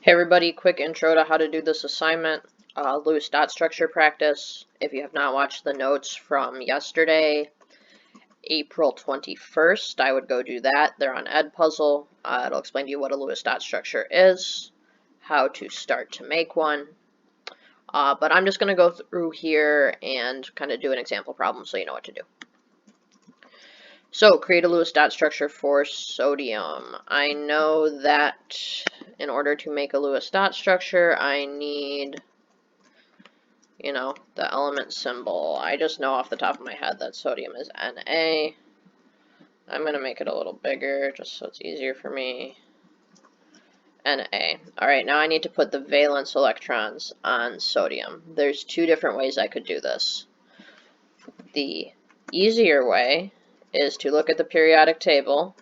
Hey everybody, quick intro to how to do this assignment, Lewis dot structure practice. If you have not watched the notes from yesterday, April 21st, I would go do that. They're on Edpuzzle. It'll explain to you what a Lewis dot structure is, how to start to make one. But I'm just going to go through here and kind of do an example problem so you know what to do. So, create a Lewis dot structure for sodium. I know that in order to make a Lewis dot structure, I need, the element symbol. I just know off the top of my head that sodium is Na. I'm going to make it a little bigger just so it's easier for me. Na. Alright, now I need to put the valence electrons on sodium. There's two different ways I could do this. The easier way is to look at the periodic table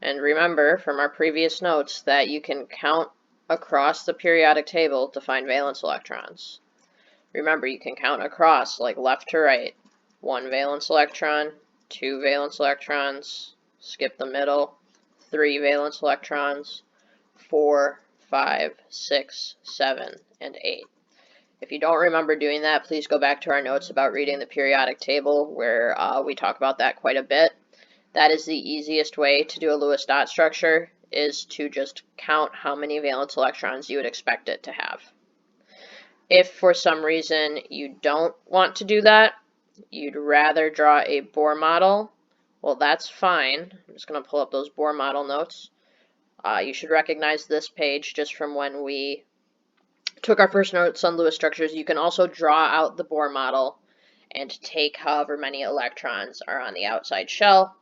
and remember from our previous notes that you can count across the periodic table to find valence electrons. Remember, you can count across, like left to right. 1 valence electron, 2 valence electrons, skip the middle, 3 valence electrons, 4, 5, 6, 7, and 8. If you don't remember doing that, please go back to our notes about reading the periodic table where we talk about that quite a bit. That is the easiest way to do a Lewis dot structure, is to just count how many valence electrons you would expect it to have. If for some reason you don't want to do that, you'd rather draw a Bohr model, well, that's fine. I'm just going to pull up those Bohr model notes. You should recognize this page just from when we took our first notes on Lewis structures. You can also draw out the Bohr model and take however many electrons are on the outside shell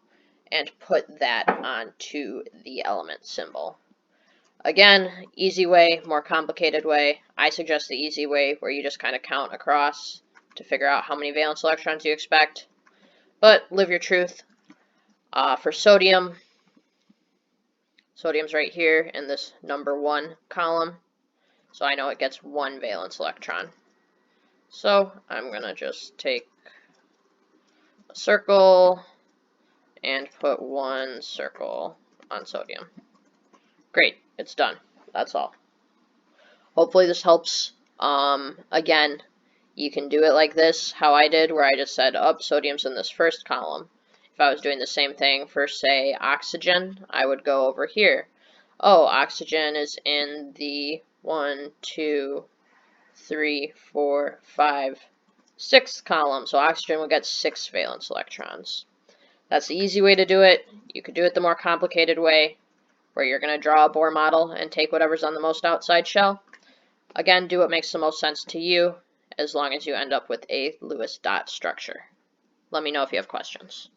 and put that onto the element symbol. Again, easy way, more complicated way. I suggest the easy way where you just kind of count across to figure out how many valence electrons you expect. But live your truth. For sodium, sodium's right here in this number 1 column. So I know it gets 1 valence electron. So I'm going to just take a circle and put 1 circle on sodium. Great, it's done. That's all. Hopefully this helps. Again, you can do it like this, how I did, where I just said, sodium's in this first column. If I was doing the same thing for, say, oxygen, I would go over here. Oh, oxygen is in the 1, 2, 3, 4, 5, 6th column, so oxygen will get 6 valence electrons. That's the easy way to do it. You could do it the more complicated way, where you're going to draw a Bohr model and take whatever's on the most outside shell. Again, do what makes the most sense to you, as long as you end up with a Lewis dot structure. Let me know if you have questions.